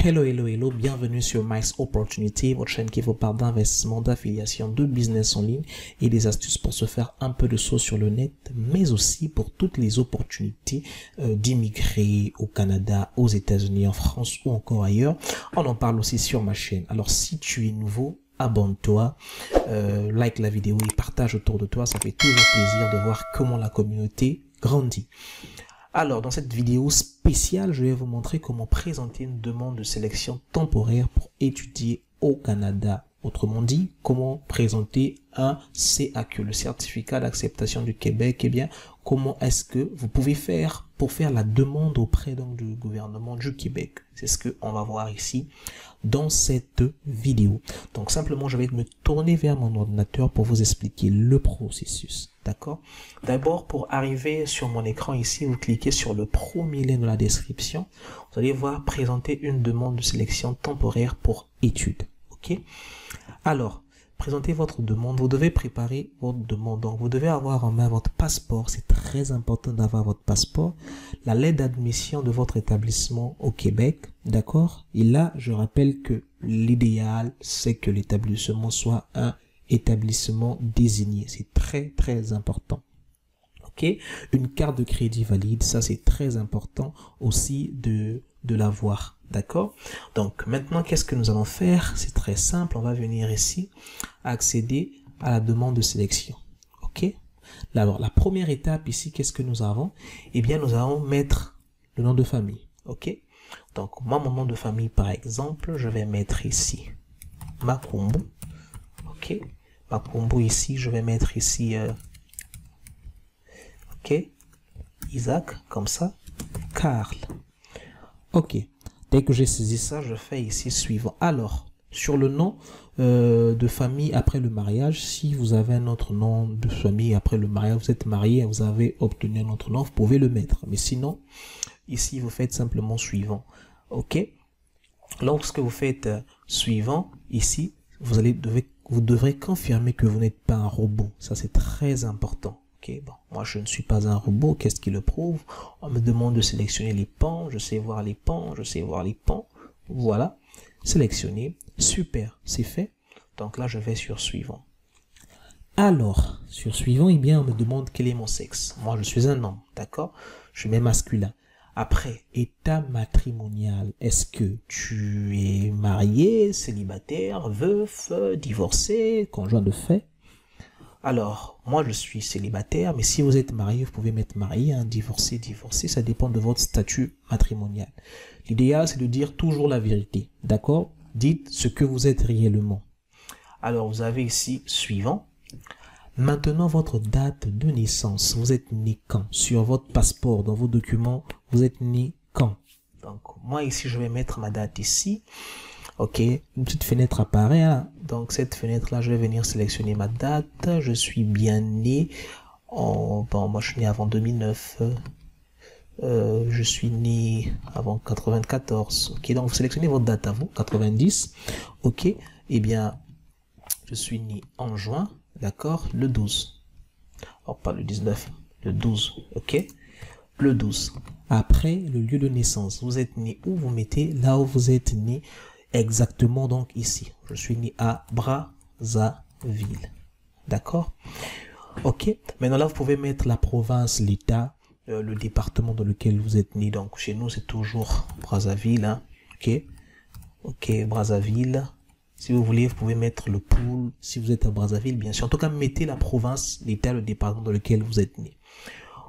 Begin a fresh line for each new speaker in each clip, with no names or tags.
Hello, hello, hello, bienvenue sur Max Opportunity, votre chaîne qui vous parle d'investissement, d'affiliation, de business en ligne et des astuces pour se faire un peu de saut sur le net, mais aussi pour toutes les opportunités d'immigrer au Canada, aux États-Unis, en France ou encore ailleurs. On en parle aussi sur ma chaîne. Alors si tu es nouveau, abonne-toi, like la vidéo et partage autour de toi. Ça fait toujours plaisir de voir comment la communauté grandit. Alors, dans cette vidéo spéciale, je vais vous montrer comment présenter une demande de sélection temporaire pour étudier au Canada. Autrement dit, comment présenter un CAQ, le certificat d'acceptation du Québec. Eh bien, comment est-ce que vous pouvez faire pour faire la demande auprès du gouvernement du Québec? C'est ce qu'on va voir ici dans cette vidéo. Donc, simplement, je vais me tourner vers mon ordinateur pour vous expliquer le processus. D'accord? D'abord, pour arriver sur mon écran ici, vous cliquez sur le premier lien de la description. Vous allez voir présenter une demande de sélection temporaire pour études. OK? Alors, présentez votre demande. Vous devez préparer votre demande. Donc, vous devez avoir en main votre passeport. C'est très important d'avoir votre passeport. La lettre d'admission de votre établissement au Québec. D'accord? Et là, je rappelle que l'idéal, c'est que l'établissement soit un établissement désigné. C'est très, très important. OK? Une carte de crédit valide. Ça, c'est très important aussi de l'avoir. D'accord? Donc, maintenant, qu'est-ce que nous allons faire? C'est très simple. On va venir ici, accéder à la demande de sélection. OK? Alors, la première étape ici, qu'est-ce que nous avons? Eh bien, nous allons mettre le nom de famille. OK? Donc, moi, mon nom de famille, par exemple, je vais mettre ici Makumbu. OK? Makumbu ici, je vais mettre ici OK? Isaac, comme ça. Karl. OK. Dès que j'ai saisi ça, je fais ici suivant. Alors, sur le nom de famille après le mariage, si vous avez un autre nom de famille après le mariage, vous êtes marié et vous avez obtenu un autre nom, vous pouvez le mettre. Mais sinon, ici, vous faites simplement suivant. OK? Lorsque vous faites suivant, ici, vous devrez confirmer que vous n'êtes pas un robot. Ça, c'est très important. Ok, bon, moi je ne suis pas un robot, qu'est-ce qui le prouve? On me demande de sélectionner les pans, je sais voir les pans, je sais voir les pans. Voilà, sélectionner, super, c'est fait. Donc là je vais sur suivant. Alors, sur suivant, eh bien on me demande quel est mon sexe. Moi je suis un homme, d'accord? Je mets masculin. Après, état matrimonial, est-ce que tu es marié, célibataire, veuf, divorcé, conjoint de fait? Alors, moi je suis célibataire, mais si vous êtes marié, vous pouvez mettre marié, hein, divorcé, divorcé, ça dépend de votre statut matrimonial. L'idéal, c'est de dire toujours la vérité, d'accord? Dites ce que vous êtes réellement. Alors, vous avez ici suivant. Maintenant, votre date de naissance, vous êtes né quand? Sur votre passeport, dans vos documents, vous êtes né quand? Donc, moi ici, je vais mettre ma date ici. OK, une petite fenêtre apparaît. Hein. Donc, cette fenêtre-là, je vais venir sélectionner ma date. Je suis bien né bon, moi, je suis né avant 2009. Je suis né avant 94. OK, donc, vous sélectionnez votre date à vous, 90. OK, eh bien, je suis né en juin, d'accord, le 12. Alors, pas le 19, le 12. OK, le 12. Après, le lieu de naissance. Vous êtes né où? Vous mettez là où vous êtes né. Exactement, donc ici, je suis né à Brazzaville. D'accord? OK. Maintenant, là, vous pouvez mettre la province, l'État, le département dans lequel vous êtes né. Donc, chez nous, c'est toujours Brazzaville. Hein? OK. OK, Brazzaville. Si vous voulez, vous pouvez mettre le pool si vous êtes à Brazzaville, bien sûr. En tout cas, mettez la province, l'État, le département dans lequel vous êtes né.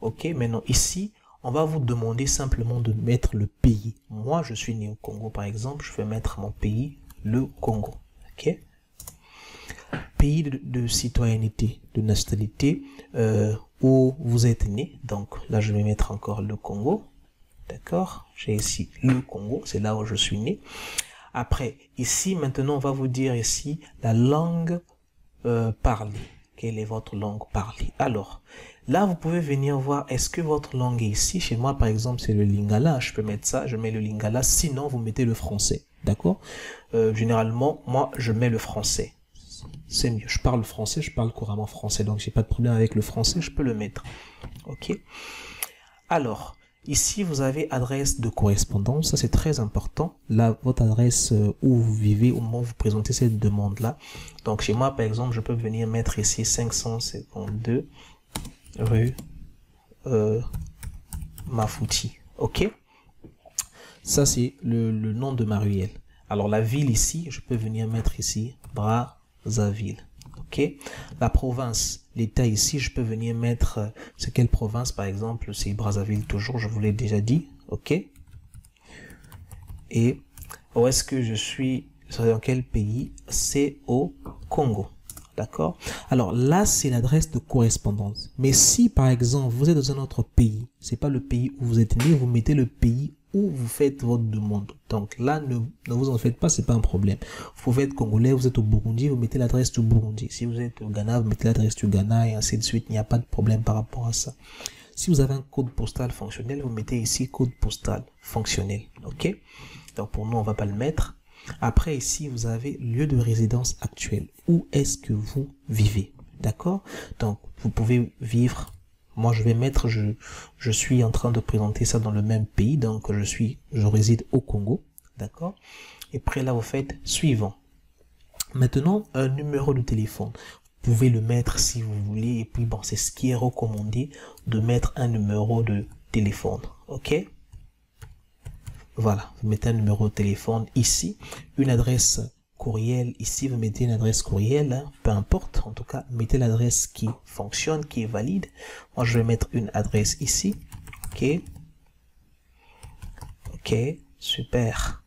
OK. Maintenant, ici, on va vous demander simplement de mettre le pays. Moi, je suis né au Congo, par exemple. Je vais mettre mon pays, le Congo. OK? Pays de citoyenneté, de nationalité, où vous êtes né. Donc, là, je vais mettre encore le Congo. D'accord? J'ai ici le Congo. C'est là où je suis né. Après, ici, maintenant, on va vous dire ici la langue parlée. Quelle est votre langue parlée? Alors, là, vous pouvez venir voir, est-ce que votre langue est ici? Chez moi, par exemple, c'est le lingala. Je peux mettre ça, je mets le lingala. Sinon, vous mettez le français. D'accord? Généralement, moi, je mets le français. C'est mieux. Je parle français, je parle couramment français. Donc, j'ai pas de problème avec le français, je peux le mettre. OK? Alors, Ici, vous avez adresse de correspondance. Ça, c'est très important. Là, votre adresse où vous vivez au moment où vous présentez cette demande-là. Donc, chez moi, par exemple, je peux venir mettre ici 552 rue Mafouti. OK? Ça, c'est le nom de ma ruelle. Alors, la ville ici, je peux venir mettre ici Brazzaville. OK? La province, l'État ici, je peux venir mettre, c'est quelle province par exemple? C'est Brazzaville toujours, je vous l'ai déjà dit. OK? Et où est-ce que je suis? Dans quel pays? C'est au Congo. D'accord? Alors là, c'est l'adresse de correspondance. Mais si par exemple, vous êtes dans un autre pays, c'est pas le pays où vous êtes né, vous mettez le pays où vous faites votre demande. Donc là, ne vous en faites pas, c'est pas un problème. Vous pouvez être congolais, vous êtes au Burundi, vous mettez l'adresse du Burundi. Si vous êtes au Ghana, vous mettez l'adresse du Ghana et ainsi de suite. Il n'y a pas de problème par rapport à ça. Si vous avez un code postal fonctionnel, vous mettez ici code postal fonctionnel. OK? Donc pour nous, on va pas le mettre. Après ici, vous avez lieu de résidence actuelle. Où est-ce que vous vivez? D'accord? Donc vous pouvez vivre. Moi, je vais mettre, je suis en train de présenter ça dans le même pays, donc je réside au Congo, d'accord? Et après là, vous faites suivant. Maintenant, un numéro de téléphone. Vous pouvez le mettre si vous voulez, et puis bon, c'est ce qui est recommandé de mettre un numéro de téléphone, ok? Voilà, vous mettez un numéro de téléphone ici, une adresse courriel, ici vous mettez une adresse courriel, hein, peu importe, en tout cas mettez l'adresse qui fonctionne, qui est valide. Moi je vais mettre une adresse ici, ok, ok, super,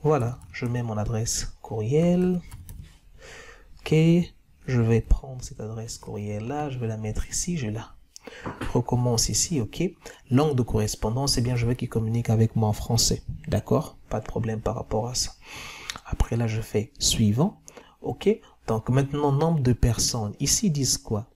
voilà, je mets mon adresse courriel, ok, je vais prendre cette adresse courriel là, je vais la mettre ici, je la recommence ici, ok, langue de correspondance, eh bien je veux qu'il communique avec moi en français, d'accord, pas de problème par rapport à ça. Après là, je fais suivant. OK? Donc maintenant, nombre de personnes. Ici, ils disent quoi?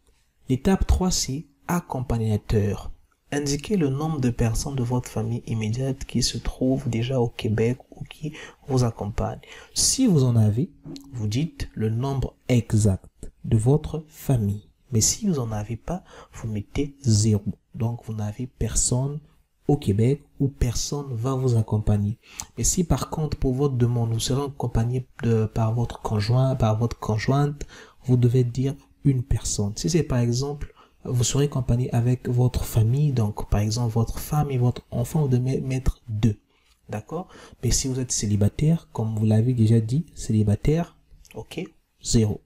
L'étape 3, c'est accompagnateur. Indiquez le nombre de personnes de votre famille immédiate qui se trouvent déjà au Québec ou qui vous accompagnent. Si vous en avez, vous dites le nombre exact de votre famille. Mais si vous n'en avez pas, vous mettez 0. Donc, vous n'avez personne au Québec où personne va vous accompagner. Mais si par contre pour votre demande vous serez accompagné par votre conjoint, par votre conjointe, vous devez dire une personne. Si c'est par exemple vous serez accompagné avec votre famille, donc par exemple votre femme et votre enfant, vous devez mettre 2. D'accord? Mais si vous êtes célibataire, comme vous l'avez déjà dit, célibataire, ok, 0.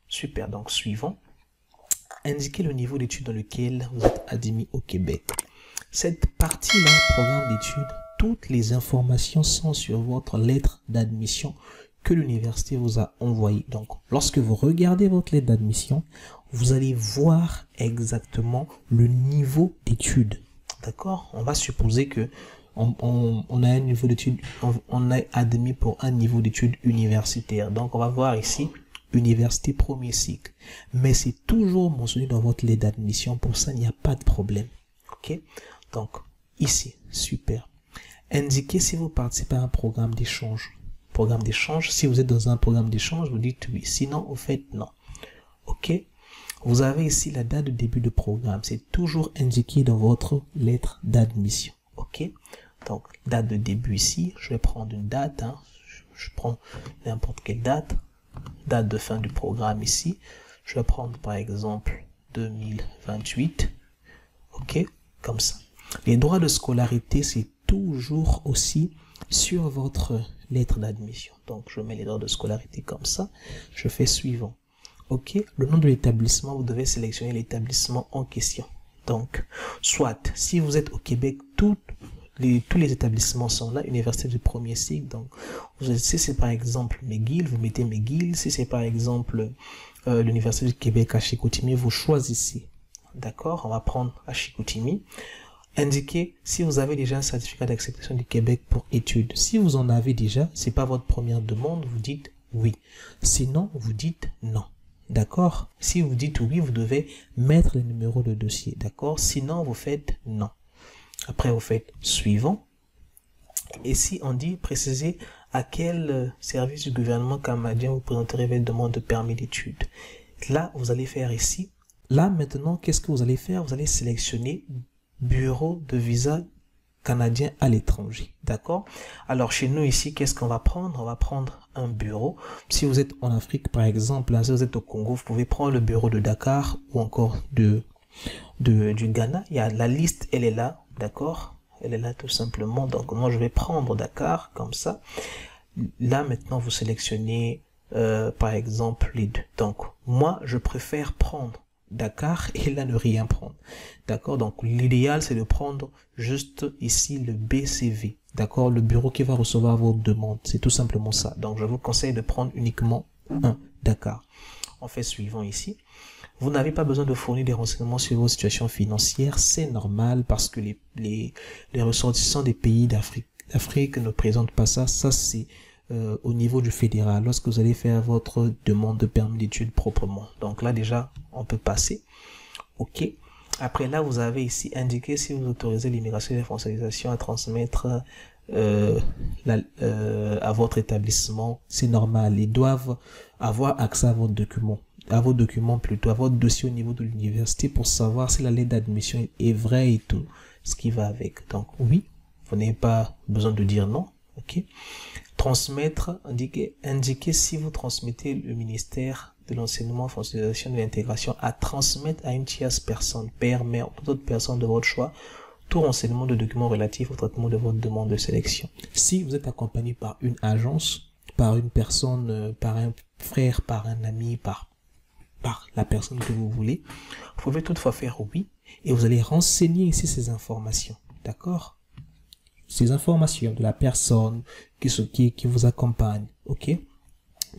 Super, donc suivant. Indiquez le niveau d'études dans lequel vous êtes admis au Québec. Cette partie-là, programme d'études, toutes les informations sont sur votre lettre d'admission que l'université vous a envoyée. Donc, lorsque vous regardez votre lettre d'admission, vous allez voir exactement le niveau d'études. D'accord? On va supposer que on a un niveau d'études, on est admis pour un niveau d'études universitaire. Donc, on va voir ici université premier cycle. Mais c'est toujours mentionné dans votre lettre d'admission. Pour ça, il n'y a pas de problème. OK? Donc, ici, super. Indiquez si vous participez à un programme d'échange. Programme d'échange, si vous êtes dans un programme d'échange, vous dites oui. Sinon, vous faites non. OK? Vous avez ici la date de début de programme. C'est toujours indiqué dans votre lettre d'admission. OK? Donc, date de début ici. Je vais prendre une date. Hein. Je prends n'importe quelle date. Date de fin du programme ici. Je vais prendre par exemple 2028. OK? Comme ça. Les droits de scolarité, c'est toujours aussi sur votre lettre d'admission. Donc, je mets les droits de scolarité comme ça. Je fais suivant. OK? Le nom de l'établissement, vous devez sélectionner l'établissement en question. Donc, soit, si vous êtes au Québec, tous les établissements sont là, université du premier cycle. Donc, si c'est par exemple McGill, vous mettez McGill. Si c'est par exemple l'université du Québec à Chicoutimi, vous choisissez. D'accord? On va prendre à Chicoutimi. Indiquez si vous avez déjà un certificat d'acceptation du Québec pour études. Si vous en avez déjà, c'est pas votre première demande, vous dites oui. Sinon, vous dites non. D'accord? Si vous dites oui, vous devez mettre le numéro de dossier. D'accord? Sinon, vous faites non. Après, vous faites suivant. Et si on dit préciser à quel service du gouvernement canadien vous présenterez votre demande de permis d'études. Là, vous allez faire ici. Là, maintenant, qu'est-ce que vous allez faire? Vous allez sélectionner bureau de visa canadien à l'étranger. D'accord? Alors, chez nous ici, qu'est-ce qu'on va prendre? On va prendre un bureau. Si vous êtes en Afrique, par exemple, si vous êtes au Congo, vous pouvez prendre le bureau de Dakar ou encore du Ghana. Il y a la liste, elle est là. D'accord? Elle est là tout simplement. Donc, moi, je vais prendre Dakar comme ça. Là, maintenant, vous sélectionnez, par exemple, les deux. Donc, moi, je préfère prendre Dakar et là ne rien prendre. D'accord? Donc l'idéal c'est de prendre juste ici le BCV. D'accord? Le bureau qui va recevoir votre demande. C'est tout simplement ça. Donc je vous conseille de prendre uniquement un Dakar. On fait suivant ici. Vous n'avez pas besoin de fournir des renseignements sur vos situations financières. C'est normal parce que les ressortissants des pays d'Afrique ne présentent pas ça. Ça c'est au niveau du fédéral, lorsque vous allez faire votre demande de permis d'études proprement. Donc là déjà, on peut passer. OK. Après là, vous avez ici indiqué si vous autorisez l'immigration et la françaisation à transmettre à votre établissement. C'est normal. Ils doivent avoir accès à votre document. À vos documents plutôt, à votre dossier au niveau de l'université pour savoir si la lettre d'admission est vraie et tout ce qui va avec. Donc oui, vous n'avez pas besoin de dire non. OK. Transmettre, indiquer si vous transmettez le ministère de l'enseignement, françaisation de l'intégration à transmettre à une tierce personne, père, mère, toute autre personne de votre choix, tout renseignement de documents relatifs au traitement de votre demande de sélection. Si vous êtes accompagné par une agence, par une personne, par un frère, par un ami, par la personne que vous voulez, vous pouvez toutefois faire oui et vous allez renseigner ici ces informations. D'accord? Ces informations de la personne qui vous accompagne. OK?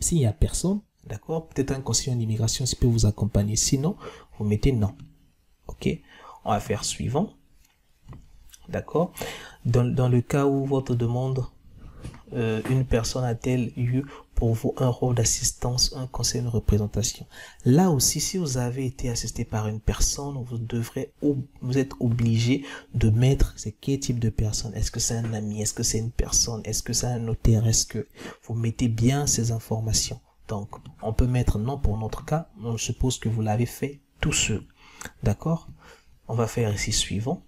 S'il n'y a personne, d'accord, peut-être un conseiller en immigration qui peut vous accompagner. Sinon, vous mettez non. OK? On va faire suivant. D'accord? Dans le cas où votre demande, une personne a-t-elle eu pour vous un rôle d'assistance, un conseil de représentation. Là aussi, si vous avez été assisté par une personne, vous êtes obligé de mettre c'est quel type de personne. Est-ce que c'est un ami? Est-ce que c'est une personne? Est-ce que c'est un notaire? Est-ce que vous mettez bien ces informations? Donc, on peut mettre non pour notre cas. On suppose que vous l'avez fait tout seul. D'accord? On va faire ici suivant.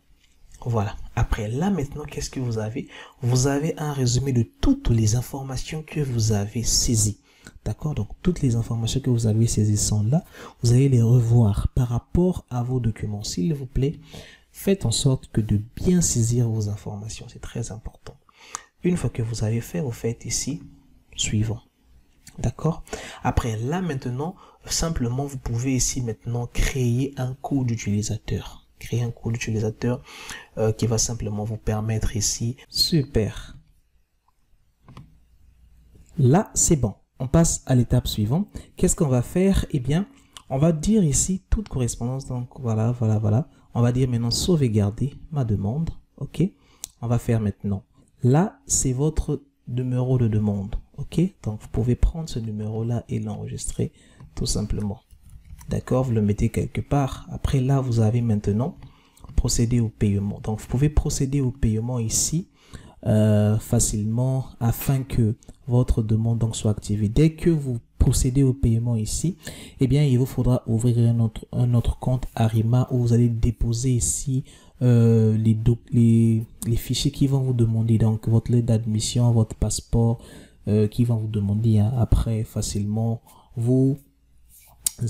Voilà. Après là, maintenant, qu'est-ce que vous avez? Vous avez un résumé de toutes les informations que vous avez saisies. D'accord? Donc, toutes les informations que vous avez saisies sont là. Vous allez les revoir par rapport à vos documents. S'il vous plaît, faites en sorte que de bien saisir vos informations. C'est très important. Une fois que vous avez fait, vous faites ici suivant. D'accord? Après là, maintenant, simplement, vous pouvez ici maintenant créer un code d'utilisateur. Créer un code d'utilisateur qui va simplement vous permettre ici. Super. Là, c'est bon. On passe à l'étape suivante. Qu'est-ce qu'on va faire? Eh bien, on va dire ici toute correspondance. Donc, voilà. On va dire maintenant sauvegarder ma demande. OK? On va faire maintenant. Là, c'est votre numéro de demande. OK? Donc, vous pouvez prendre ce numéro-là et l'enregistrer tout simplement. D'accord, vous le mettez quelque part. Après là, vous avez maintenant procéder au paiement. Donc, vous pouvez procéder au paiement ici facilement afin que votre demande donc soit activée. Dès que vous procédez au paiement ici, eh bien, il vous faudra ouvrir un autre compte Arima où vous allez déposer ici les fichiers qui vont vous demander. Donc, votre lettre d'admission, votre passeport qui vont vous demander après facilement. Vous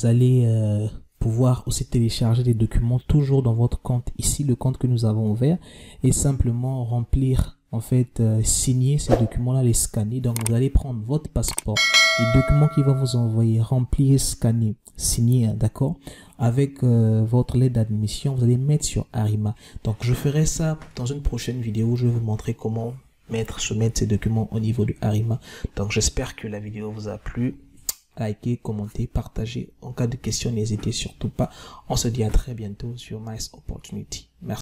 allez pouvoir aussi télécharger des documents toujours dans votre compte ici, le compte que nous avons ouvert, et simplement remplir, en fait, signer ces documents-là, les scanner. Donc, vous allez prendre votre passeport, les documents qui vont vous envoyer, remplir, scanner, signer, d'accord, avec votre lettre d'admission, vous allez mettre sur Arima. Donc, je ferai ça dans une prochaine vidéo. Je vais vous montrer comment soumettre ces documents au niveau de Arima. Donc, j'espère que la vidéo vous a plu. Likez, commentez, partagez. En cas de questions, n'hésitez surtout pas. On se dit à très bientôt sur Nice Opportunity. Merci.